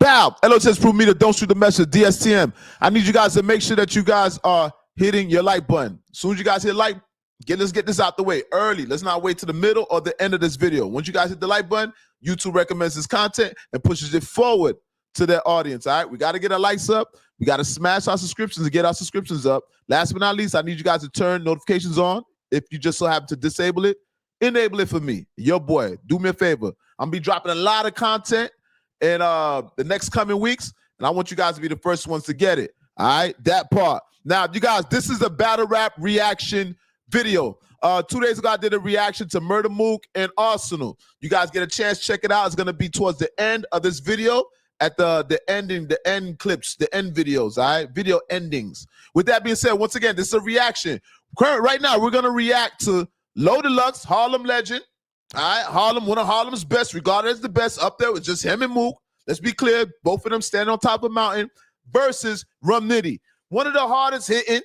Bow. L.O.T.S prove me to don't shoot the message. DSTM. I need you guys to make sure that you guys are hitting your like button. As soon as you guys hit like, let's get this out the way early. Let's not wait to the middle or the end of this video. Once you guys hit the like button, YouTube recommends this content and pushes it forward to their audience. All right, we got to get our likes up. We got to smash our subscriptions and get our subscriptions up. Last but not least, I need you guys to turn notifications on. If you just so happen to disable it, enable it for me. Your boy, do me a favor. I'm gonna be dropping a lot of content in the next coming weeks, and I want you guys to be the first ones to get it. All right, that part. Now, you guys, this is a battle rap reaction video. 2 days ago, I did a reaction to Murder Mook and Arsenal. You guys get a chance, check it out. It's gonna be towards the end of this video, at the end clips, the end videos, all right? Video endings. With that being said, once again, this is a reaction. Right now, we're gonna react to Loaded Lux, Harlem legend. All right, Harlem, one of Harlem's best, regarded as the best up there. It's just him and Mook. Let's be clear, both of them standing on top of a mountain versus Rum Nitty. One of the hardest hitting,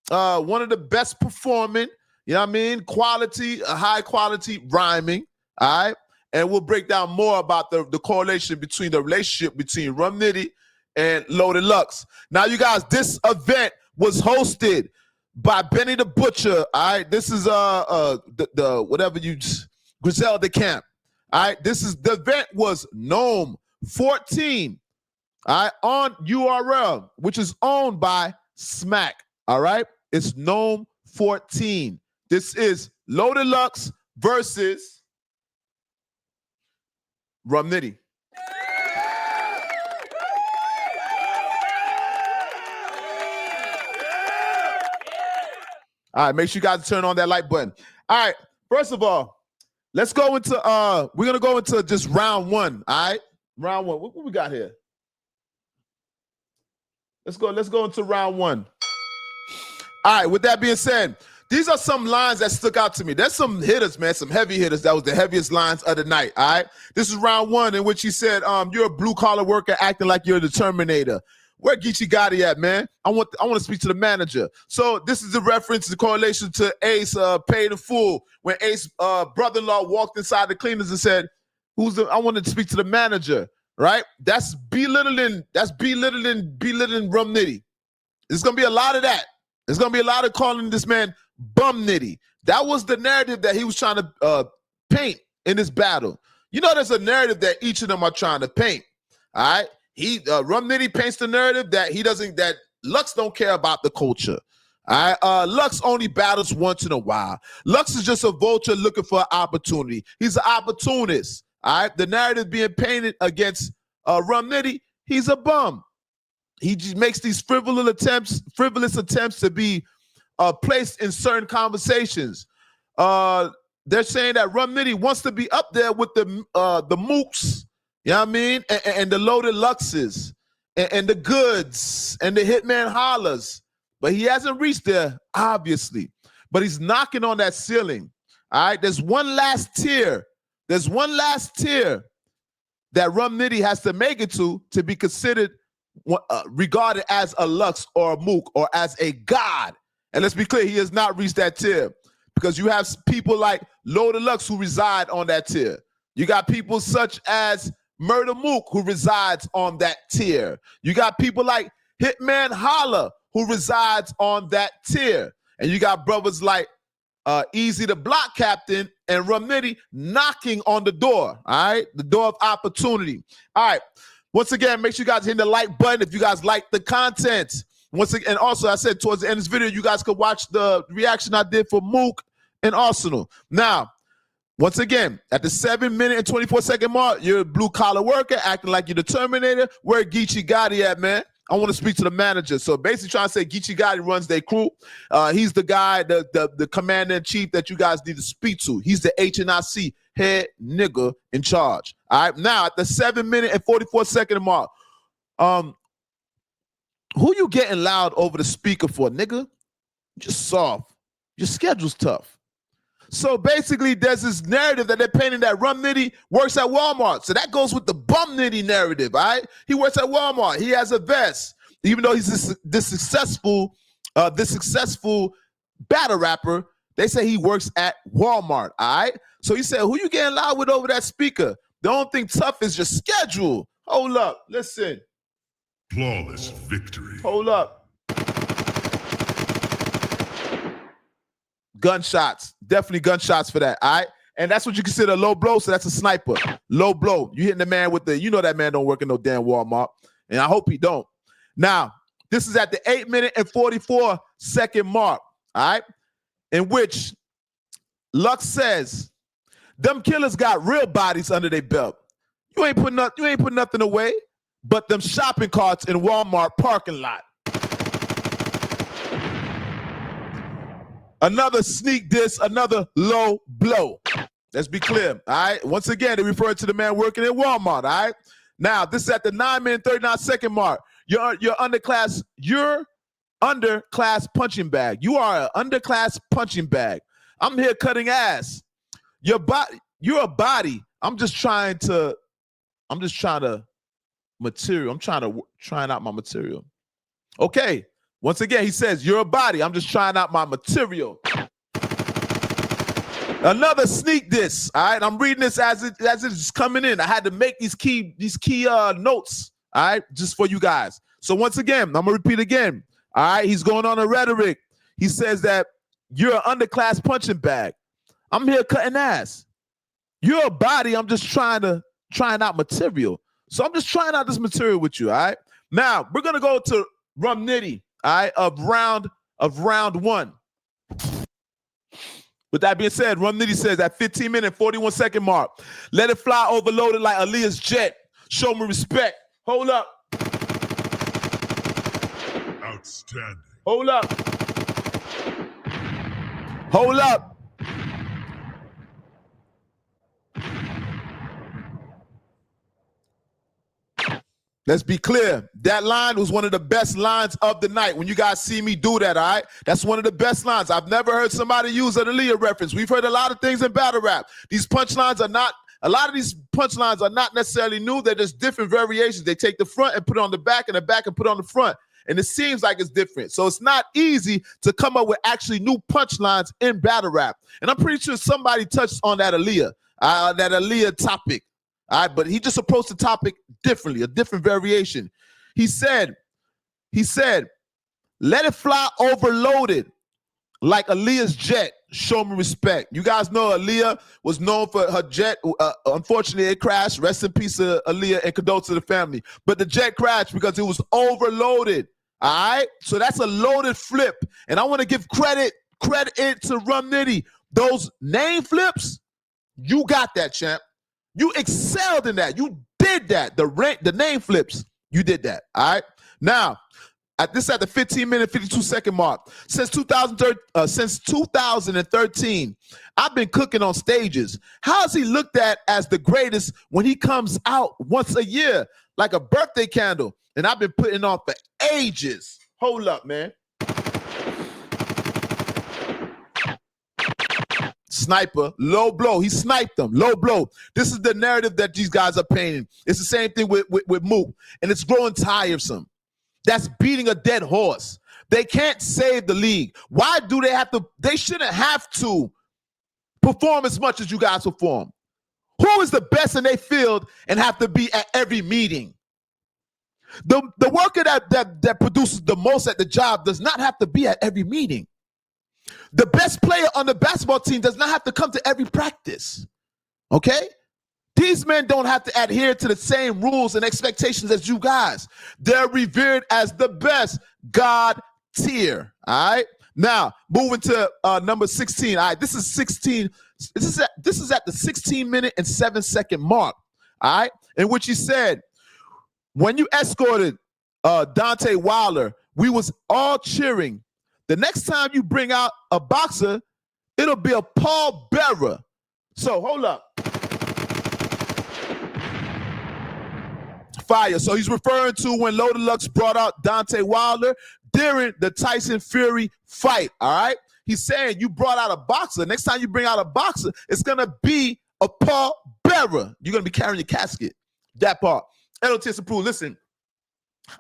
one of the best performing, you know what I mean? Quality, high quality rhyming, all right? And we'll break down more about the correlation between the relationship between Rum Nitty and Loaded Lux. Now, you guys, this event was hosted by Benny the Butcher. All right, this is the whatever you Griselda Camp. All right, this is the event was Nome 14. All right, on URL, which is owned by Smack. All right, it's Nome 14. This is Loaded Lux versus Rum Nitty. All right, make sure you guys turn on that like button. All right, first of all, let's go into we're gonna go into just round one. All right, round one. What we got here? Let's go into round one. All right, with that being said, these are some lines that stuck out to me. There's some hitters, man, some heavy hitters. That was the heaviest lines of the night, all right? This is round one in which he said, you're a blue-collar worker acting like you're the Terminator. Where Geechee Gotti at, man? I want to speak to the manager. So this is the reference, the correlation to Ace Paid in Full, when Ace brother-in-law walked inside the cleaners and said, I wanted to speak to the manager, right? That's belittling Rum Nitty. There's gonna be a lot of that. There's gonna be a lot of calling this man Bum Nitty. That was the narrative that he was trying to paint in this battle. You know, there's a narrative that each of them are trying to paint. All right, Rum Nitty paints the narrative that Lux don't care about the culture. All right, Lux only battles once in a while. Lux is just a vulture looking for an opportunity. He's an opportunist. All right, the narrative being painted against Rum Nitty, he's a bum. He just makes these frivolous attempts to be placed in certain conversations. They're saying that Rum Nitty wants to be up there with the Mooks, you know what I mean, and the Loaded Luxes, and the Goods, and the Hitman Hollers, but he hasn't reached there, obviously. But he's knocking on that ceiling. All right, there's one last tier. There's one last tier that Rum Nitty has to make it to be considered, regarded as a Lux or a Mook or as a god. And let's be clear, he has not reached that tier, because you have people like Loaded Lux who reside on that tier. You got people such as Murder Mook who resides on that tier. You got people like Hitman Holla who resides on that tier. And you got brothers like Easy the Block Captain and Rum Nitty knocking on the door, all right? The door of opportunity. All right, once again, make sure you guys hit the like button if you guys like the content. Once again, and also I said towards the end of this video, you guys could watch the reaction I did for Mook and Arsenal. Now, once again, at the 7-minute and 24-second mark, you're a blue-collar worker acting like you're the Terminator. Where Geechee Gotti at, man? I want to speak to the manager. So basically trying to say Geechee Gotti runs their crew. He's the guy, the commander-in-chief that you guys need to speak to. He's the HNIC head nigga in charge. All right, now at the 7-minute and 44-second mark, who you getting loud over the speaker for, nigga? You're soft. Your schedule's tough. So basically, there's this narrative that they're painting that Rum Nitty works at Walmart. So that goes with the Bum Nitty narrative, all right? He works at Walmart. He has a vest. Even though he's this successful battle rapper, they say he works at Walmart, all right? So he said, who you getting loud with over that speaker? The only thing tough is your schedule. Hold up. Listen. Flawless victory. Hold up. Gunshots. Definitely gunshots for that, all right? And that's what you consider a low blow, so that's a sniper. Low blow. You hitting the man with the, you know that man don't work in no damn Walmart. And I hope he don't. Now, this is at the 8-minute and 44-second mark, all right? In which Lux says, them killers got real bodies under their belt. You ain't put nothing away but them shopping carts in Walmart parking lot. Another sneak diss, another low blow. Let's be clear, all right? Once again, they refer to the man working at Walmart, all right? Now, this is at the 9-minute, 39-second mark. You're underclass punching bag. You are an underclass punching bag. I'm here cutting ass. You're a body. I'm trying out my material. Okay. Once again, he says, you're a body. I'm just trying out my material. Another sneak diss. All right. I'm reading this as it's coming in. I had to make these key notes. All right. Just for you guys. So once again, I'm going to repeat again. All right. He's going on a rhetoric. He says that you're an underclass punching bag. I'm here cutting ass. You're a body. I'm just trying out material. So I'm just trying out this material with you, all right? Now, we're going to go to Rum Nitty, all right, of round one. With that being said, Rum Nitty says at 15-minute, 41-second mark, let it fly overloaded like Aaliyah's jet. Show me respect. Hold up. Outstanding. Hold up. Hold up. Let's be clear. That line was one of the best lines of the night. When you guys see me do that, all right? That's one of the best lines. I've never heard somebody use an Aaliyah reference. We've heard a lot of things in battle rap. These punchlines are not, a lot of these punchlines are not necessarily new. They're just different variations. They take the front and put it on the back and the back and put it on the front. And it seems like it's different. So it's not easy to come up with actually new punchlines in battle rap. And I'm pretty sure somebody touched on that Aaliyah topic. All right, but he just approached the topic differently, a different variation. He said, let it fly overloaded like Aaliyah's jet. Show me respect. You guys know Aaliyah was known for her jet. Unfortunately, it crashed. Rest in peace to Aaliyah and condolences to the family. But the jet crashed because it was overloaded. All right, so that's a loaded flip. And I want to give credit to Rum Nitty. Those name flips, you got that, champ. You excelled in that. You did that. The name flips, you did that. All right. Now, at the 15-minute, 52-second mark. Since 2013, I've been cooking on stages. How is he looked at as the greatest when he comes out once a year, like a birthday candle? And I've been putting on for ages. Hold up, man. Sniper, low blow. He sniped them, low blow. This is the narrative that these guys are painting. It's the same thing with Mook, and it's growing tiresome. That's beating a dead horse. They can't save the league. Why do they have to? They shouldn't have to perform as much as you guys perform. Who is the best in their field and have to be at every meeting? The worker that produces the most at the job does not have to be at every meeting. The best player on the basketball team does not have to come to every practice, okay? These men don't have to adhere to the same rules and expectations as you guys. They're revered as the best God tier, all right? Now, moving to number 16, all right? This is 16. This is at the 16-minute and 7-second mark, all right? In which he said, when you escorted Dante Wilder, we was all cheering. The next time you bring out a boxer, it'll be a pallbearer. So hold up. Fire. So he's referring to when Loaded Lux brought out Dante Wilder during the Tyson Fury fight, all right? He's saying you brought out a boxer. Next time you bring out a boxer, it's going to be a pallbearer. You're going to be carrying your casket. That part. L.O.T.S approved. Listen,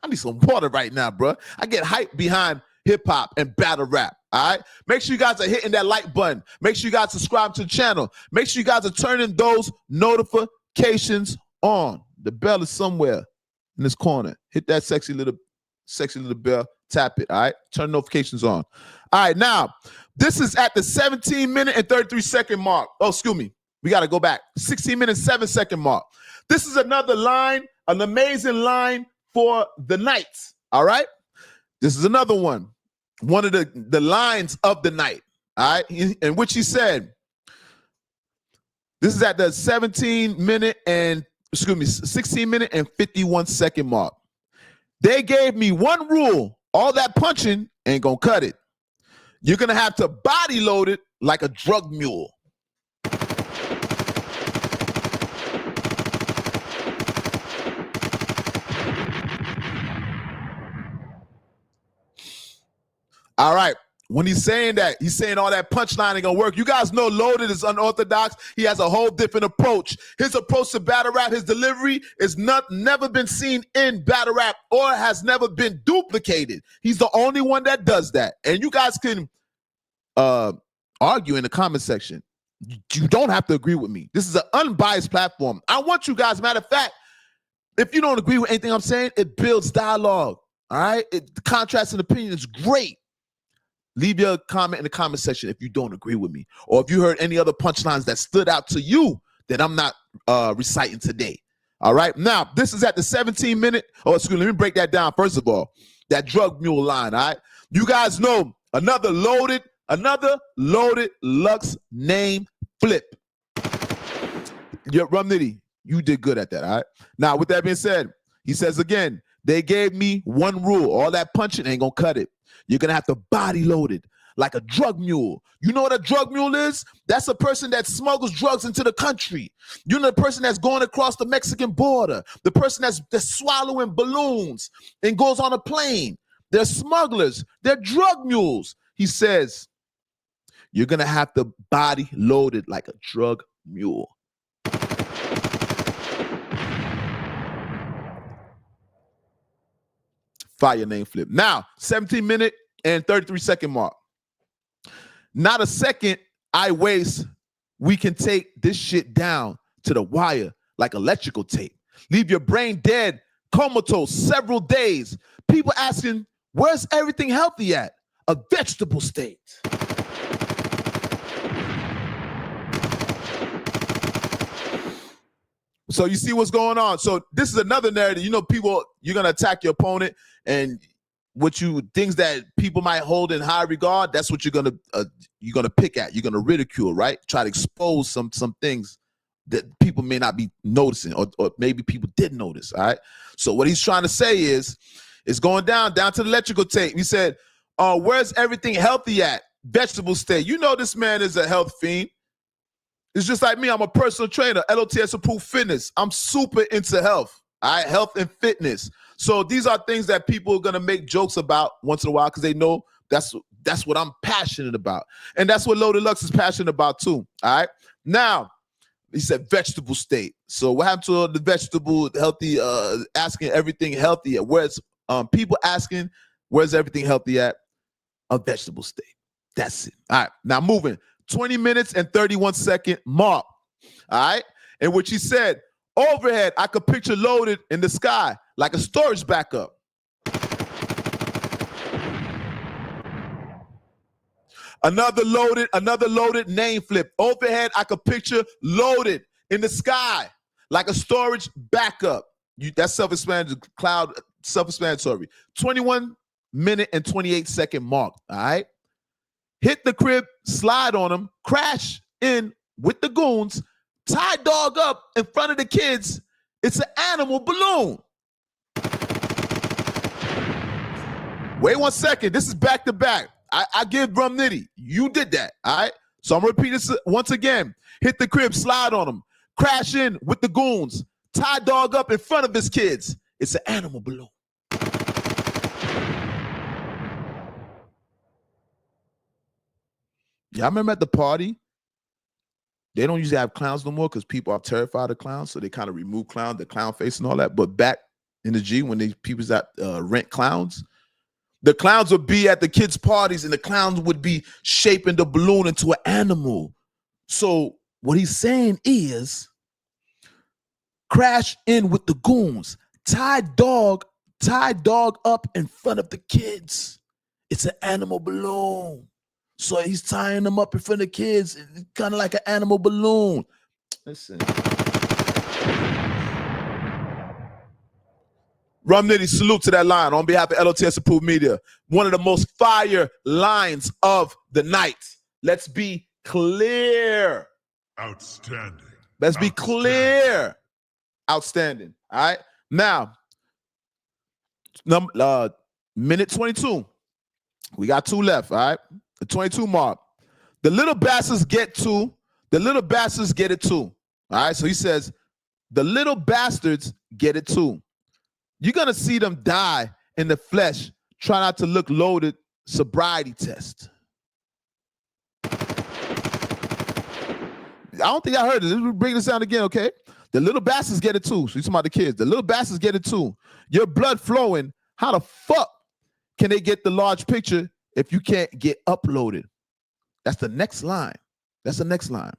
I need some water right now, bro. I get hyped behind hip-hop and battle rap, all right? Make sure you guys are hitting that like button. Make sure you guys subscribe to the channel. Make sure you guys are turning those notifications on. The bell is somewhere in this corner. Hit that sexy little bell. Tap it. All right. Turn notifications on. All right. Now, this is at the 17-minute and 33-second mark. Oh, excuse me. We got to go back. 16-minute, 7-second mark. This is another line, an amazing line for the night. All right. This is another one. One of the lines of the night. All right. In which he said, this is at the 16-minute and 51-second mark. They gave me one rule. All that punching ain't gonna cut it. You're gonna have to body load it like a drug mule. All right. When he's saying that, he's saying all that punchline ain't gonna work. You guys know Loaded is unorthodox. He has a whole different approach. His approach to battle rap, his delivery is never been seen in battle rap or has never been duplicated. He's the only one that does that. And you guys can argue in the comment section. You don't have to agree with me. This is an unbiased platform. I want you guys, matter of fact, if you don't agree with anything I'm saying, it builds dialogue. All right? The contrast and opinion is great. Leave your comment in the comment section if you don't agree with me, or if you heard any other punchlines that stood out to you that I'm not reciting today. All right. Now, this is at the 17-minute. Oh, excuse me. Let me break that down. First of all, that drug mule line. All right. You guys know another loaded Lux name flip. Rum Nitty, you did good at that. All right. Now, with that being said, he says again, they gave me one rule. All that punching ain't gonna cut it. You're going to have to body load it like a drug mule. You know what a drug mule is? That's a person that smuggles drugs into the country. You know the person that's going across the Mexican border, the person that's swallowing balloons and goes on a plane. They're smugglers. They're drug mules. He says, you're going to have to body load it like a drug mule. Fire name flip. Now, 17-minute and 33-second mark. Not a second I waste. We can take this shit down to the wire like electrical tape. Leave your brain dead, comatose several days. People asking, where's everything healthy at? A vegetable state. So you see what's going on. So this is another narrative. You know, people, you're gonna attack your opponent, and things that people might hold in high regard, that's what you're gonna pick at. You're gonna ridicule, right? Try to expose some things that people may not be noticing, or maybe people did notice. All right. So what he's trying to say is, it's going down to the electrical tape. He said, where's everything healthy at? Vegetable state. You know this man is a health fiend. It's just like me. I'm a personal trainer, L.O.T.S approved fitness. I'm super into health, all right? Health and fitness. So these are things that people are going to make jokes about once in a while because they know that's what I'm passionate about. And that's what Loaded Lux is passionate about too, all right? Now, he said vegetable state. So what happened to the vegetable healthy, asking everything healthy at? Where's people asking, where's everything healthy at? A vegetable state. That's it. All right, now moving. 20 minutes and 31-second mark, all right? In which he said, overhead, I could picture Loaded in the sky like a storage backup. Another loaded name flip. Overhead, I could picture Loaded in the sky like a storage backup. That's self-explanatory. 21-minute and 28-second mark, all right? Hit the crib, slide on him, crash in with the goons, tie dog up in front of the kids. It's an animal balloon. Wait 1 second. This is back to back. I give Rum Nitty. You did that, all right? So I'm going to repeat this once again. Hit the crib, slide on him, crash in with the goons, tie dog up in front of his kids. It's an animal balloon. Yeah, I remember at the party, they don't usually have clowns no more because people are terrified of clowns, so they kind of remove the clown face and all that. But back in the G, when these people that rent clowns, the clowns would be at the kids' parties, and the clowns would be shaping the balloon into an animal. So what he's saying is, crash in with the goons. Tie dog up in front of the kids. It's an animal balloon. So he's tying them up in front of the kids, kind of like an animal balloon. Listen. Rum Nitty, salute to that line on behalf of L.O.T.S approved media. One of the most fire lines of the night. Let's be clear. Outstanding. Let's be clear. Outstanding. All right. Now, minute 22. We got 2 left. All right. The 22 mark. The little bastards get 2. The little bastards get it too. All right. So he says, the little bastards get it too. You're going to see them die in the flesh. Try not to look loaded. Sobriety test. I don't think I heard it. Let's bring this down again, okay? The little bastards get it too. So you're talking about the kids. The little bastards get it too. Your blood flowing. How the fuck can they get the large picture if you can't get uploaded? That's the next line. That's the next line.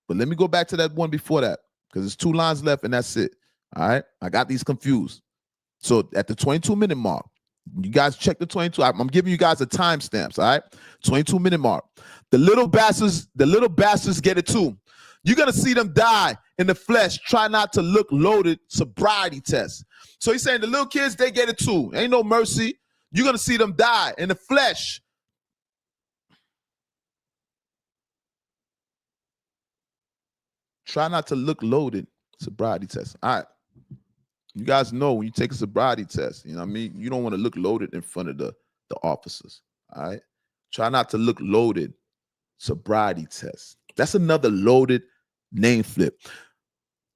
But let me go back to that one before that because there's 2 lines left and that's it. All right? I got these confused. So at the 22-minute mark, you guys check the 22. I'm giving you guys the timestamps, all right? 22-minute mark. The little bastards get it too. You're going to see them die in the flesh. Try not to look loaded. Sobriety test. So he's saying the little kids, they get it too. Ain't no mercy. You're going to see them die in the flesh. Try not to look loaded. Sobriety test. All right. You guys know when you take a sobriety test, you know what I mean? You don't want to look loaded in front of the officers, all right? Try not to look loaded. Sobriety test. That's another loaded name flip.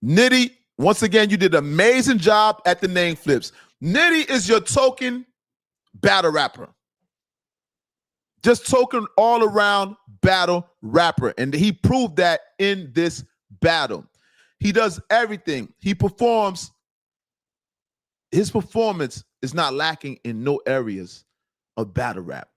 Nitty, once again, you did an amazing job at the name flips. Nitty is your token battle rapper. Just token all around battle rapper. And he proved that in this battle. He does everything. He performs. His performance is not lacking in no areas of battle rap.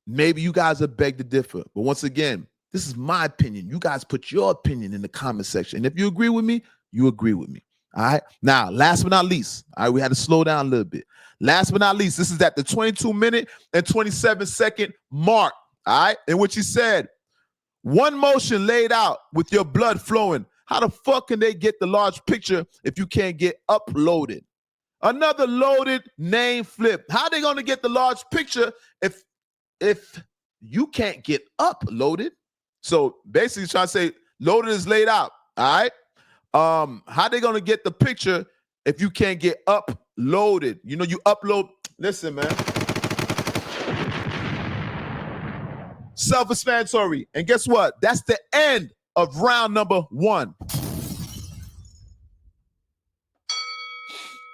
Maybe you guys are beg to differ, but once again, this is my opinion. You guys put your opinion in the comment section. And if you agree with me, you agree with me. All right. Now, last but not least, all right, we had to slow down a little bit. Last but not least, this is at the 22-minute and 27-second mark, all right, in which he said, one motion laid out with your blood flowing. How the fuck can they get the large picture if you can't get uploaded? Another loaded name flip. How are they going to get the large picture if you can't get uploaded? So basically trying to say loaded is laid out, all right? How they going to get the picture if you can't get uploaded? You know, you upload. Listen, man. Self-explanatory. And guess what? That's the end of round number 1.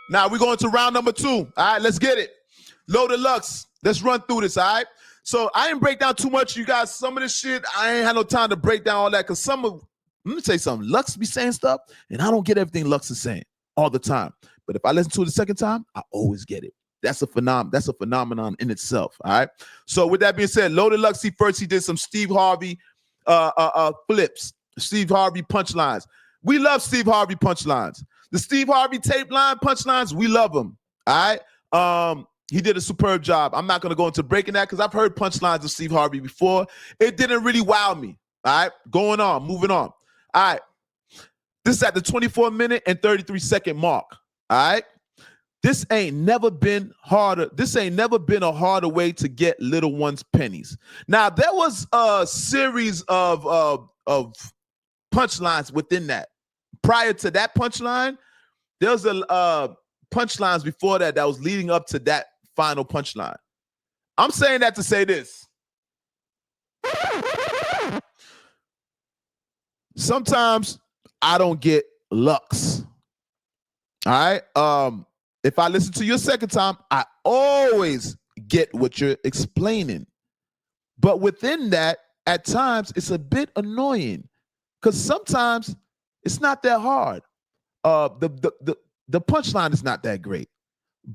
Now we're going to round number 2. All right, let's get it. Loaded Lux. Let's run through this, all right? So I didn't break down too much, you guys. Some of this shit, I ain't had no time to break down all that because let me tell you something. Lux be saying stuff, and I don't get everything Lux is saying all the time. But if I listen to it the second time, I always get it. That's a phenomenon in itself, all right? So with that being said, Loaded Lux, he did some Steve Harvey flips, Steve Harvey punchlines. We love Steve Harvey punchlines. The Steve Harvey tape line punchlines, we love them. All right. He did a superb job. I'm not going to go into breaking that because I've heard punchlines of Steve Harvey before. It didn't really wow me. All right. Moving on. All right. This is at the 24-minute and 33-second mark. All right. This ain't never been harder. This ain't never been a harder way to get little ones' pennies. Now, there was a series of punchlines within that. Prior to that punchline, there was a punchlines before that was leading up to that final punchline. I'm saying that to say this. Sometimes I don't get Lux. All right. If I listen to you a second time, I always get what you're explaining. But within that, at times, it's a bit annoying because sometimes it's not that hard. The punchline is not that great.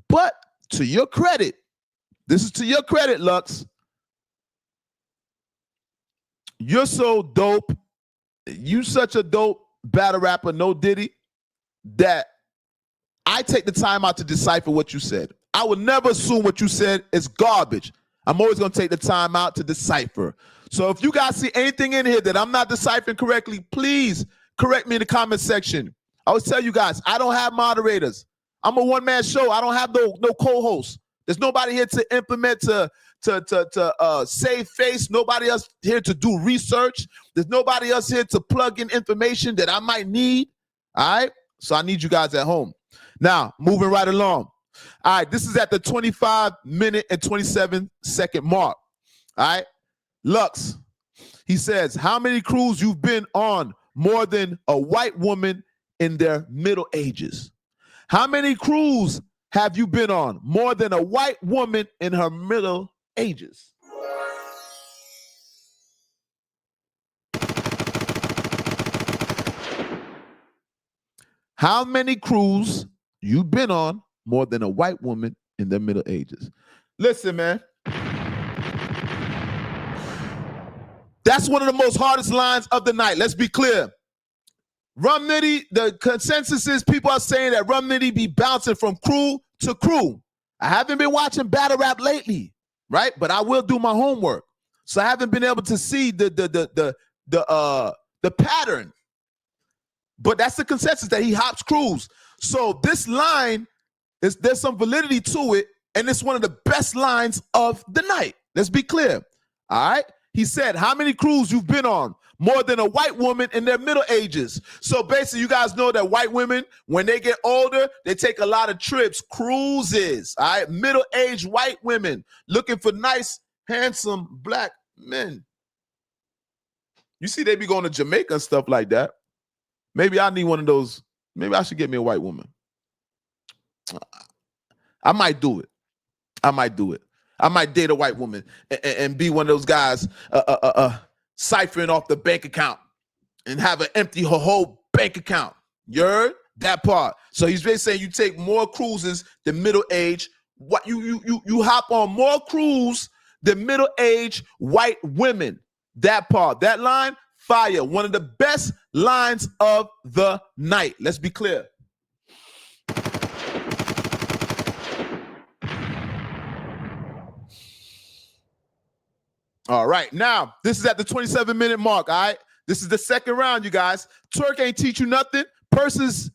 But to your credit, this is to your credit, Lux. You're so dope. You such a dope battle rapper, No Diddy, that I take the time out to decipher what you said. I would never assume what you said is garbage. I'm always going to take the time out to decipher. So if you guys see anything in here that I'm not deciphering correctly, please correct me in the comment section. I always tell you guys, I don't have moderators. I'm a one-man show. I don't have no co-hosts. There's nobody here to implement, to save face. Nobody else here to do research. There's nobody else here to plug in information that I might need. All right? So I need you guys at home. Now, moving right along. All right, this is at the 25-minute and 27-second mark. All right? Lux, he says, how many crews you've been on more than a white woman in their middle ages? How many crews have you been on more than a white woman in her middle ages? How many crews you've been on more than a white woman in their middle ages? Listen, man. That's one of the most hardest lines of the night. Let's be clear. Rum Nitty, the consensus is people are saying that Rum Nitty be bouncing from crew to crew. I haven't been watching battle rap lately, right? But I will do my homework. So I haven't been able to see the pattern. But that's the consensus, that he hops crews. So this line, there's some validity to it, and it's one of the best lines of the night. Let's be clear. All right? He said, how many crews you've been on more than a white woman in their middle ages? So basically, you guys know that white women, when they get older, they take a lot of trips, cruises. All right? Middle-aged white women looking for nice, handsome black men. You see, they be going to Jamaica and stuff like that. Maybe I need one of those. Maybe I should get me a white woman. I might do it. I might do it. I might date a white woman and be one of those guys ciphering off the bank account and have an empty whole bank account. You heard that part? So he's basically saying you take more cruises than middle age. What you hop on more cruises than middle age white women. That part, that line, fire. One of the best lines of the night. Let's be clear. All right, now this is at the 27-minute mark. All right, this is the second round, you guys. Twerk ain't teach you nothing. Purses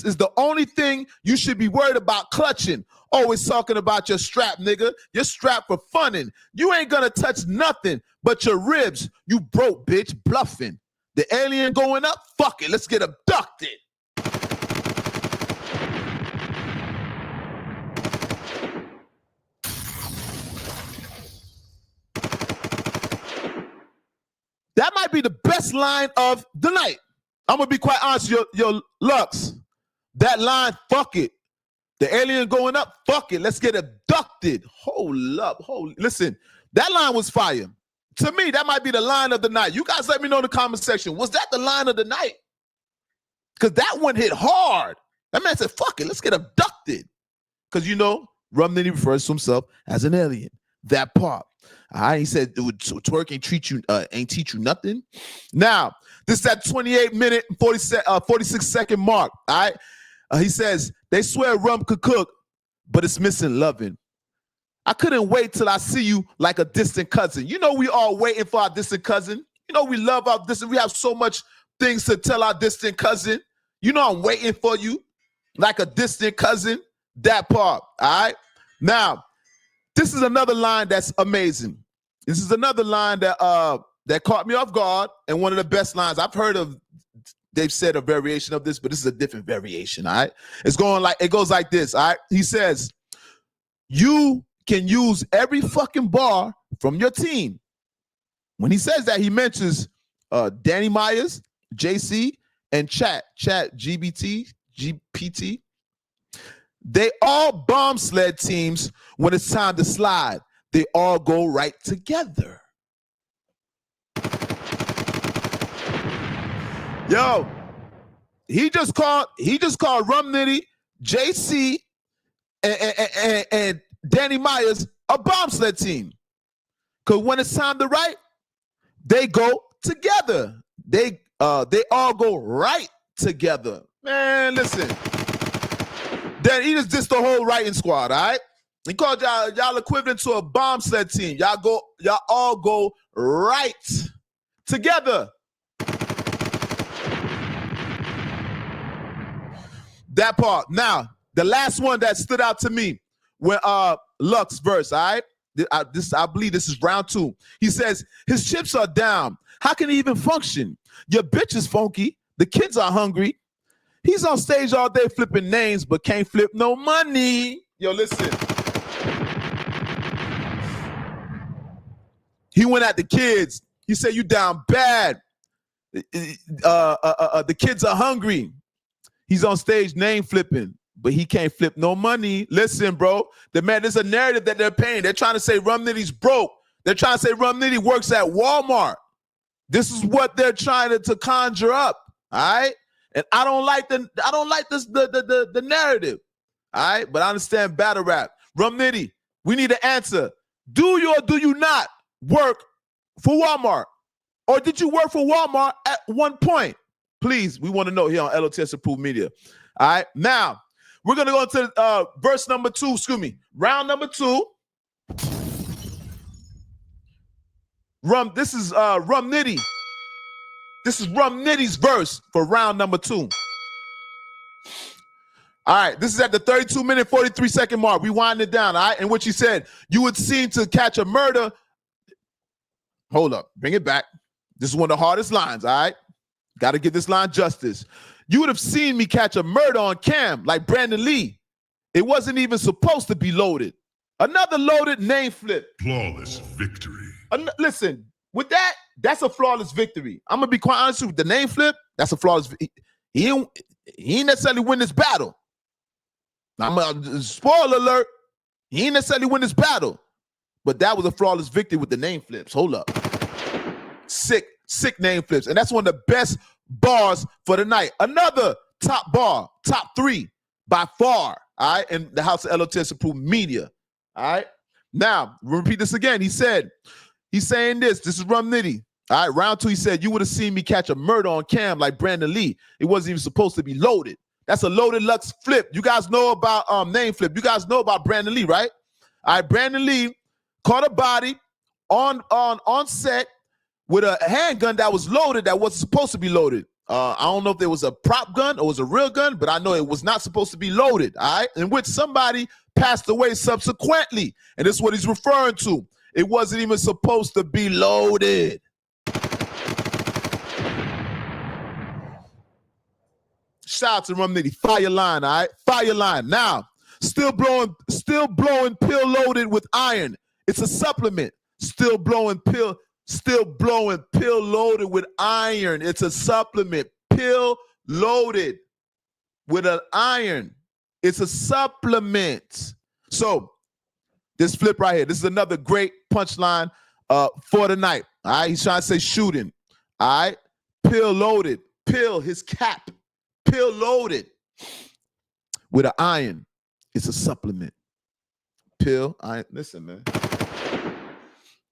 is the only thing you should be worried about clutching. Always talking about your strap, nigga. You're strapped for funnin'. You ain't gonna touch nothing but your ribs. You broke, bitch, bluffing. The alien going up? Fuck it, let's get abducted. That might be the best line of the night. I'm gonna be quite honest, your Lux. That line, fuck it. The alien going up, fuck it. Let's get abducted. Hold up, listen. That line was fire. To me, that might be the line of the night. You guys let me know in the comment section. Was that the line of the night? Because that one hit hard. That man said, fuck it, let's get abducted. Because you know, Rum Nitty refers to himself as an alien. That part. All right, he said, twerk ain't teach you nothing. Now, this is that 28-minute, 46-second mark. All right, he says, they swear rum could cook, but it's missing loving. I couldn't wait till I see you like a distant cousin. You know, we all waiting for our distant cousin. You know, we love our distant. We have so much things to tell our distant cousin. You know, I'm waiting for you like a distant cousin. That part. All right. Now, this is another line that's amazing. This is another line that caught me off guard, and one of the best lines I've heard of. They've said a variation of this, but this is a different variation. All right. It goes like this. All right. He says, you can use every fucking bar from your team. When he says that, he mentions Danny Myers, JC, and Chat GPT. They all bomb sled teams when it's time to slide. They all go right together. Yo, he just called Rum Nitty, JC, and Danny Myers a bomb sled team. Because when it's time to write, they go together. They They all go right together. Man, listen. Then he just dissed the whole writing squad, all right? He called y'all equivalent to a bomb sled team. Y'all all go right together. That part. Now, the last one that stood out to me when Lux verse, all right? I believe this is round 2. He says, his chips are down. How can he even function? Your bitch is funky. The kids are hungry. He's on stage all day flipping names, but can't flip no money. Yo, listen. He went at the kids. He said, you down bad. The kids are hungry. He's on stage name flipping, but he can't flip no money. Listen, bro. There's a narrative that they're paying. They're trying to say Rum Nitty's broke. They're trying to say Rum Nitty works at Walmart. This is what they're trying to conjure up. All right. And I don't like the narrative. All right. But I understand battle rap. Rum Nitty, we need an answer. Do you or do you not work for Walmart? Or did you work for Walmart at one point? Please, we want to know here on L.O.T.S approved media. All right. Now, we're going to go into verse number 2. Excuse me. Round number 2. This is Rum Nitty. This is Rum Nitty's verse for round number 2. All right, this is at the 32-minute, 43-second mark. We wind it down, all right? In which he said, you would seem to catch a murder. Hold up, bring it back. This is one of the hardest lines, all right? Got to give this line justice. You would have seen me catch a murder on cam like Brandon Lee. It wasn't even supposed to be loaded. Another loaded name flip. Flawless victory. Listen, with that, that's a flawless victory. I'm going to be quite honest with you. The name flip, that's a flawless victory. He ain't necessarily win this battle. Spoiler alert, he ain't necessarily win this battle. But that was a flawless victory with the name flips. Hold up. Sick name flips. And that's one of the best bars for the night. Another top bar, top 3 by far, all right, in the House of L.O.T.S approved media, all right? Now, repeat this again. He's saying this is Rum Nitty. All right, round 2, he said, you would have seen me catch a murder on cam like Brandon Lee. It wasn't even supposed to be loaded. That's a Loaded Lux flip. You guys know about name flip. You guys know about Brandon Lee, right? All right, Brandon Lee caught a body on set with a handgun that was loaded that wasn't supposed to be loaded. I don't know if there was a prop gun or was a real gun, but I know it was not supposed to be loaded, all right? In which somebody passed away subsequently. And this is what he's referring to. It wasn't even supposed to be loaded. Shout out to Rum Nitty. Fire line, all right? Fire line. Now, still blowing pill loaded with iron. It's a supplement. Still blowing pill loaded with iron. It's a supplement. Pill loaded with an iron. It's a supplement. So, this flip right here, this is another great punchline for the night. All right, he's trying to say shooting. All right, pill loaded. Pill, his cap. Pill loaded with an iron. It's a supplement. Pill, iron. Listen, man.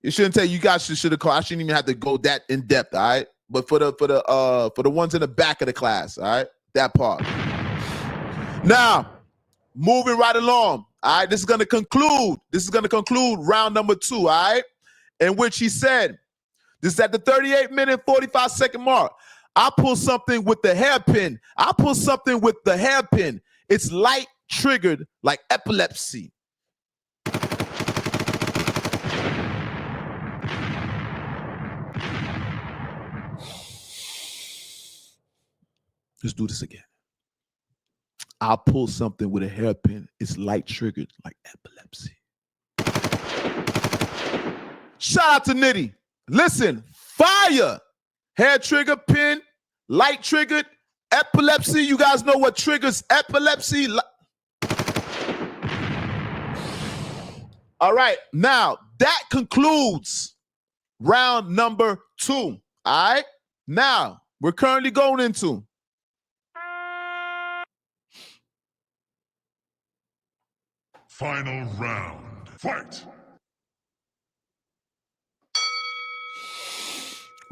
It shouldn't take you guys should have called. I shouldn't even have to go that in depth, all right? But for the ones in the back of the class, all right? That part. Now, moving right along. All right, this is gonna conclude round number 2, all right? In which he said, this is at the 38-minute, 45-second mark. I pull something with the hairpin. It's light triggered like epilepsy. Let's do this again. I'll pull something with a hairpin. It's light triggered like epilepsy. Shout out to Nitty. Listen, fire. Hair trigger, pin, light triggered, epilepsy. You guys know what triggers epilepsy? All right, now that concludes round number 2. All right, now we're currently going into final round. Fight!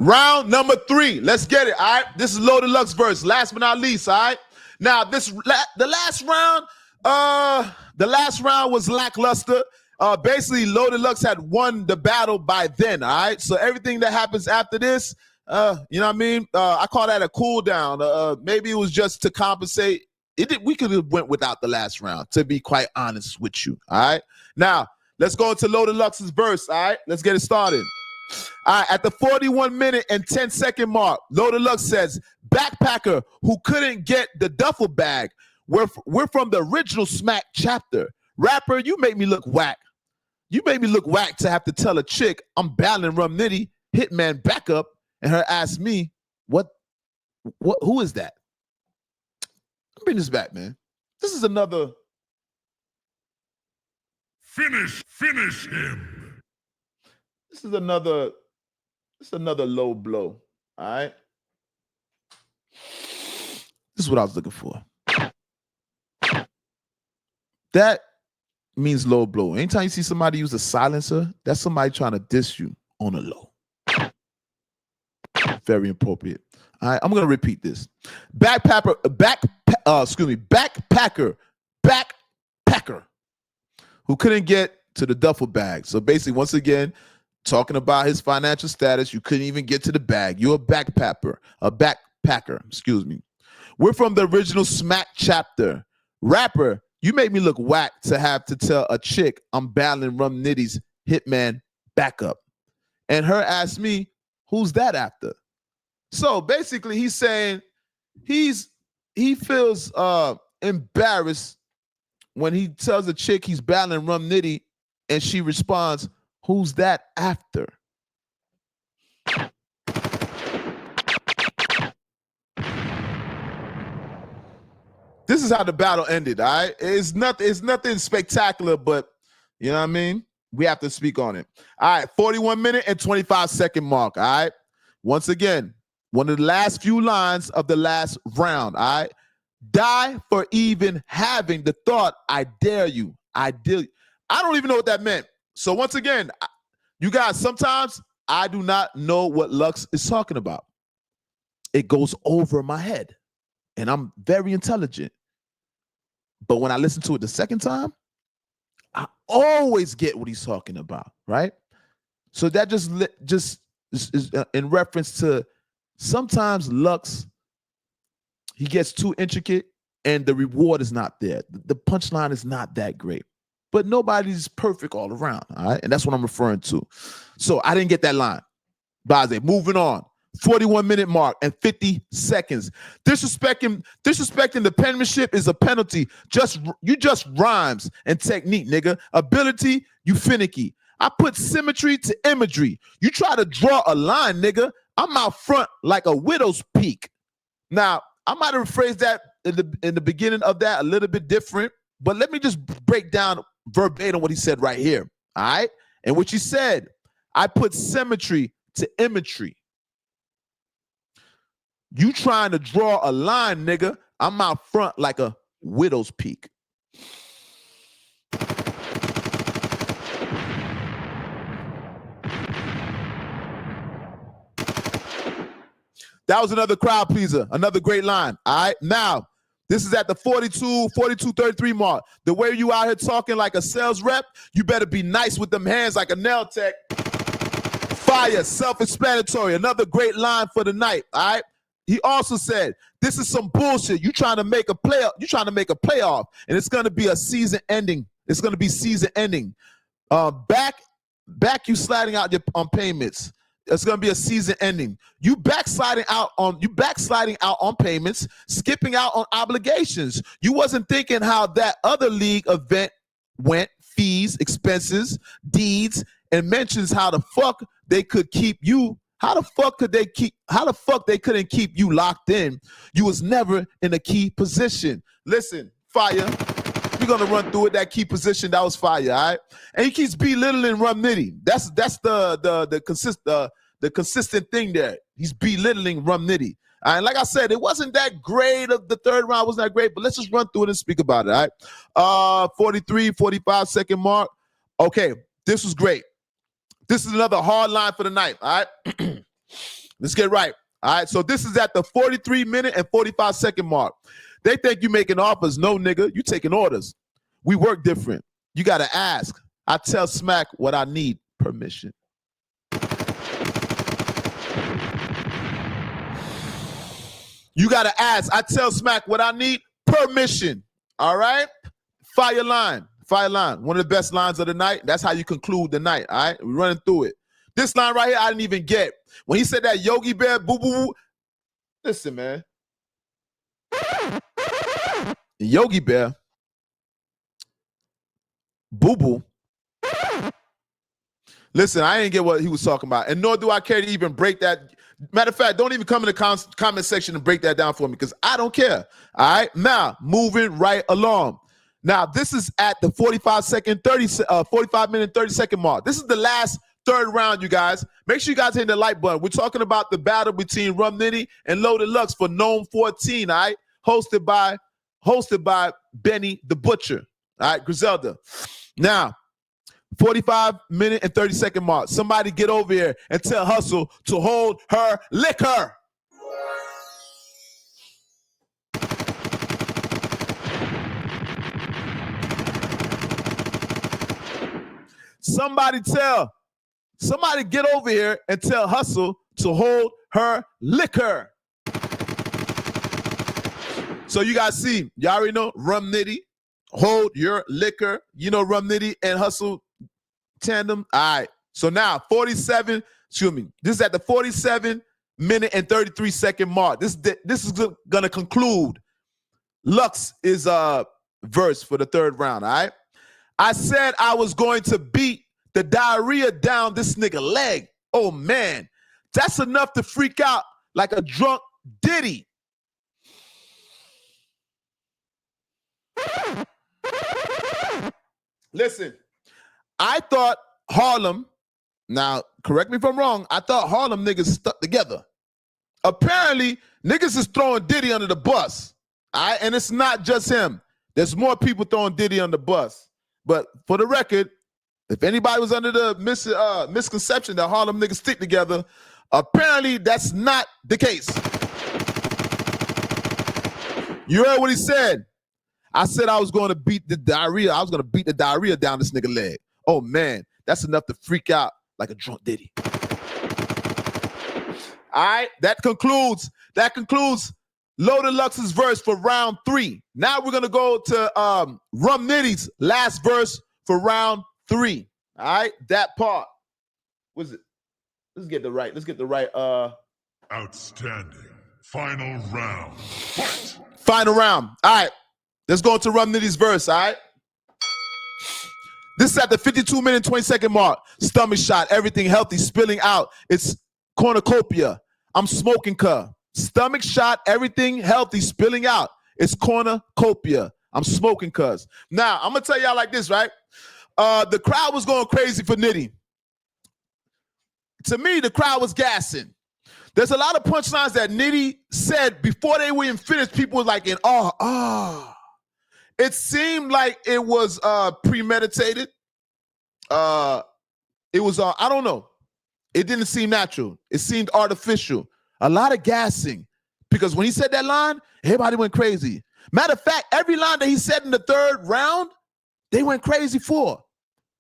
Round number 3. Let's get it. All right. This is Loaded Lux verse. Last but not least. All right. Now the last round was lackluster. Basically, Loaded Lux had won the battle by then. All right. So everything that happens after this, you know what I mean? I call that a cool down. Maybe it was just to compensate. We could have went without the last round, to be quite honest with you. All right. Now let's go into Loaded Lux's verse. All right. Let's get it started. All right, at the 41 minute and 10-second mark, Loaded Lux says, backpacker who couldn't get the duffel bag. We're from the original Smack chapter. Rapper, you make me look whack. You make me look whack to have to tell a chick I'm battling Rum Nitty, Hitman backup, and her ask me, who is that? Bring this back, man. This is another. Finish him. This is another low blow. All right. This is what I was looking for. That means low blow. Anytime you see somebody use a silencer, that's somebody trying to diss you on a low. Very appropriate. All right, I'm gonna repeat this. Backpacker who couldn't get to the duffel bag. So basically, once again, talking about his financial status, you couldn't even get to the bag. You're a backpacker, excuse me. We're from the original Smack chapter. Rapper, you make me look whack to have to tell a chick I'm battling Rum Nitty's Hitman backup. And her asked me, who's that after? So basically he's saying he feels embarrassed when he tells a chick he's battling Rum Nitty and she responds, who's that after? This is how the battle ended, all right? It's nothing spectacular, but you know what I mean? We have to speak on it. All right, 41 minute and 25-second mark, all right? Once again, one of the last few lines of the last round, all right? Die for even having the thought, I dare you. I dare you. I don't even know what that meant. So once again, you guys, sometimes I do not know what Lux is talking about. It goes over my head, and I'm very intelligent. But when I listen to it the second time, I always get what he's talking about, right? So that just is in reference to sometimes Lux, he gets too intricate and the reward is not there. The punchline is not that great. But nobody's perfect all around, all right? And that's what I'm referring to. So I didn't get that line. Baze, moving on. 41-minute mark and 50 seconds. Disrespecting the penmanship is a penalty. You just rhymes and technique, nigga. Ability, you finicky. I put symmetry to imagery. You try to draw a line, nigga. I'm out front like a widow's peak. Now, I might have phrased that in the beginning of that a little bit different, but let me just break down verbatim what he said right here, all right? And what he said, I put symmetry to imagery. You trying to draw a line, nigga. I'm out front like a widow's peak. That was another crowd pleaser, another great line. All right, now this is at the 42-33 mark. The way you out here talking like a sales rep, you better be nice with them hands like a nail tech. Fire, self-explanatory. Another great line for the night. All right. He also said, "This is some bullshit. You trying to make a playoff? You trying to make a playoff, and it's going to be a season ending. It's going to be season ending. Back you sliding out on payments. It's going to be a season ending. You backsliding out on payments, skipping out on obligations. You wasn't thinking how that other league event went, fees, expenses, deeds, and mentions how the fuck they could keep you. How the fuck they couldn't keep you locked in? You was never in a key position. Listen, fire. We're gonna run through it. That key position, that was fire, all right? And he keeps belittling Rum Nitty. That's the consistent thing there. He's belittling Rum Nitty. All right, like I said, it wasn't that great. The third round wasn't that great, but let's just run through it and speak about it, all right? 43, 45-second mark. Okay, this was great. This is another hard line for the night, all right? Let's get right. All right, so this is at the 43-minute and 45-second mark. They think you making offers. No, nigga, you taking orders. We work different. You got to ask. I tell Smack what I need. Permission. You got to ask. I tell Smack what I need. Permission. All right? Fire line. Fire line. One of the best lines of the night. That's how you conclude the night. All right? We're running through it. This line right here, I didn't even get. When he said that Yogi Bear, boo, boo, boo. Listen, man. Yogi Bear, boo, boo. Listen, I didn't get what he was talking about. And nor do I care to even break that. Matter of fact, don't even come in the comment section and break that down for me because I don't care. All right? Now, moving right along. Now, this is at the 45-minute, 30-second mark. This is the last third round, you guys. Make sure you guys hit the like button. We're talking about the battle between Rum Nitty and Loaded Lux for Nome 14, all right? Hosted by Benny the Butcher, all right? Griselda. Now, 45-minute and 30-second mark. Somebody get over here and tell Hustle to hold her liquor. Somebody get over here and tell Hustle to hold her liquor. So you guys see, y'all already know Rum Nitty, hold your liquor. You know Rum Nitty and Hustle tandem. All right. So now 47, excuse me. This is at the 47-minute and 33-second mark. This is gonna conclude Lux is verse for the third round. All right. I said I was going to beat the diarrhea down this nigga leg. Oh man, that's enough to freak out like a drunk Diddy. Listen, I thought Harlem, now correct me if I'm wrong, I thought Harlem niggas stuck together. Apparently, niggas is throwing Diddy under the bus. All right, and it's not just him. There's more people throwing Diddy on the bus. But for the record, if anybody was under the misconception that Harlem niggas stick together, apparently that's not the case. You heard what he said. I said I was going to beat the diarrhea. I was going to beat the diarrhea down this nigga leg. Oh man, that's enough to freak out like a drunk Diddy. All right, that concludes Loaded Lux's verse for round 3. Now we're gonna go to Rum Nitty's last verse for round 3. All right, that part. What's it? Let's get the right. Outstanding. Final round. Fight. Final round. All right, let's go to Rum Nitty's verse. All right. This is at the 52-minute, 20-second mark. Stomach shot, everything healthy, spilling out. It's cornucopia. I'm smoking cuh. Stomach shot, everything healthy, spilling out. It's cornucopia. I'm smoking cuz. Now, I'm going to tell y'all like this, right? The crowd was going crazy for Nitty. To me, the crowd was gassing. There's a lot of punchlines that Nitty said before they were even finished. People were like in awe. It seemed like it was premeditated. It was, I don't know. It didn't seem natural. It seemed artificial. A lot of gassing. Because when he said that line, everybody went crazy. Matter of fact, every line that he said in the third round, they went crazy for.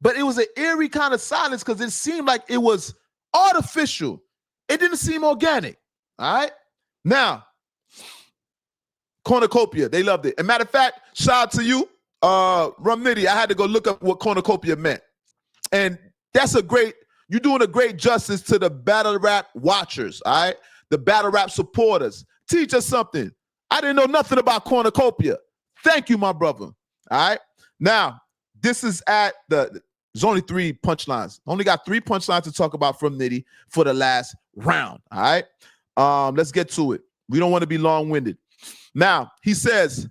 But it was an eerie kind of silence because it seemed like it was artificial. It didn't seem organic. All right? Now, cornucopia, they loved it. And matter of fact, shout out to you, Rum Nitty. I had to go look up what cornucopia meant. And that's you're doing a great justice to the battle rap watchers, all right? The battle rap supporters. Teach us something. I didn't know nothing about cornucopia. Thank you, my brother. All right. Now, this is there's only 3 punchlines. Only got 3 punchlines to talk about from Nitty for the last round. All right. Let's get to it. We don't want to be long-winded. Now, he says,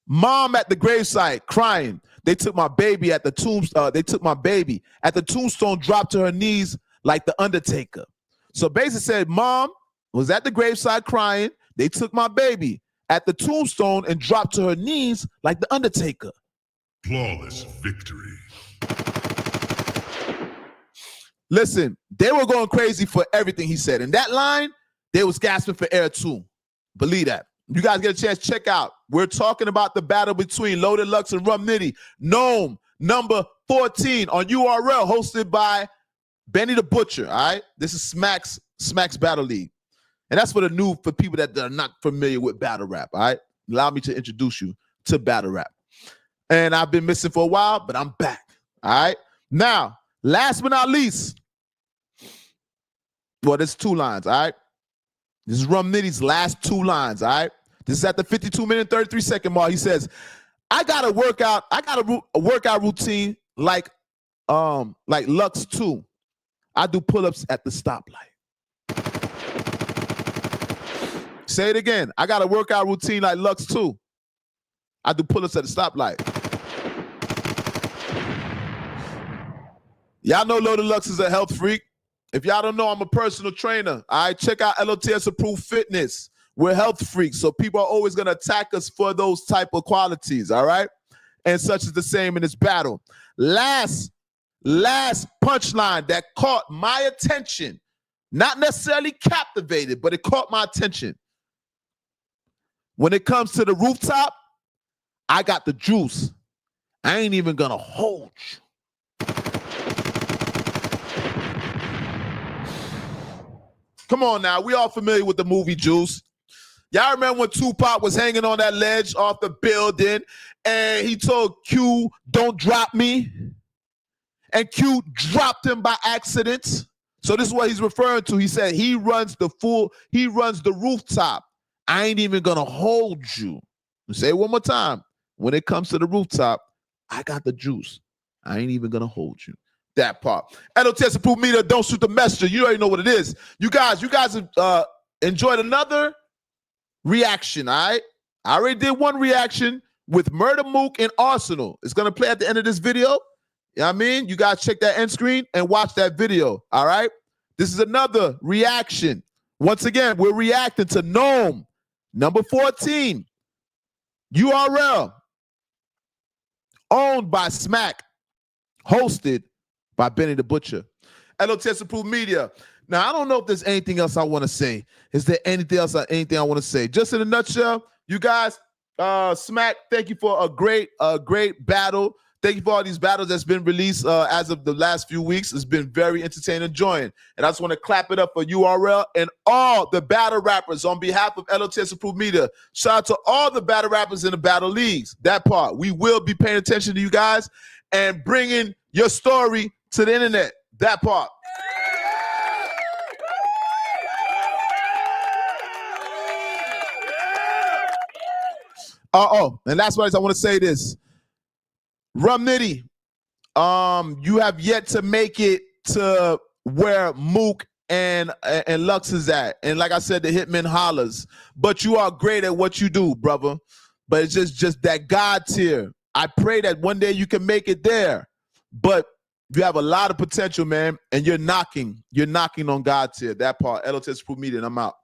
mom at the gravesite crying. They took my baby at the tombstone, dropped to her knees like the Undertaker. So basically said, mom was at the graveside crying. They took my baby at the tombstone and dropped to her knees like the Undertaker. Flawless victory. Listen, they were going crazy for everything he said. And that line, They was gasping for air too. Believe that. You guys get a chance, check out. We're talking about the battle between Loaded Lux and Rum Nitty. Nome, number 14 on URL, hosted by Benny the Butcher, all right? This is Smack's Battle League. And that's for people that are not familiar with battle rap, all right? Allow me to introduce you to battle rap. And I've been missing for a while, but I'm back, all right? Now, last but not least, well, there's 2 lines, all right? This is Rum Nitty's last 2 lines, all right? This is at the 52-minute, 33-second mark. He says, I got a workout routine like Lux 2. I do pull-ups at the stoplight. Say it again. I got a workout routine like Lux 2. I do pull-ups at the stoplight. Y'all know Loaded Lux is a health freak. If y'all don't know, I'm a personal trainer. All right, check out L.O.T.S approved fitness. We're health freaks, so people are always going to attack us for those type of qualities, all right? And such is the same in this battle. Last punchline that caught my attention, not necessarily captivated, but it caught my attention. When it comes to the rooftop, I got the juice. I ain't even going to hold you. Come on now, we all familiar with the movie Juice. Y'all remember when Tupac was hanging on that ledge off the building and he told Q, don't drop me? And Q dropped him by accident. So this is what he's referring to. He said he runs the rooftop. I ain't even gonna hold you. Say it one more time. When it comes to the rooftop, I got the juice. I ain't even gonna hold you. That part. L.O.T.S approved media, don't shoot the messenger. You already know what it is. You guys have enjoyed another reaction, all right? I already did one reaction with Murder Mook and Arsenal. It's going to play at the end of this video. You know what I mean? You guys check that end screen and watch that video, all right? This is another reaction. Once again, we're reacting to Nome, number 14, URL, owned by Smack, hosted by Benny the Butcher. L.O.T.S approved media. Now, I don't know if there's anything else I want to say. Is there anything I want to say? Just in a nutshell, you guys, Smack, thank you for a great battle. Thank you for all these battles that's been released as of the last few weeks. It's been very entertaining, enjoying. And I just want to clap it up for URL and all the battle rappers on behalf of L.O.T.S approved media. Shout out to all the battle rappers in the battle leagues. That part. We will be paying attention to you guys and bringing your story to the internet. That part. And last one, I want to say this. Rum Nitty, you have yet to make it to where Mook and Lux is at. And like I said, the Hitman hollers. But you are great at what you do, brother. But it's just that God tier. I pray that one day you can make it there. But you have a lot of potential, man. And you're knocking on God tier. That part. L.O.T.S approved media, and I'm out.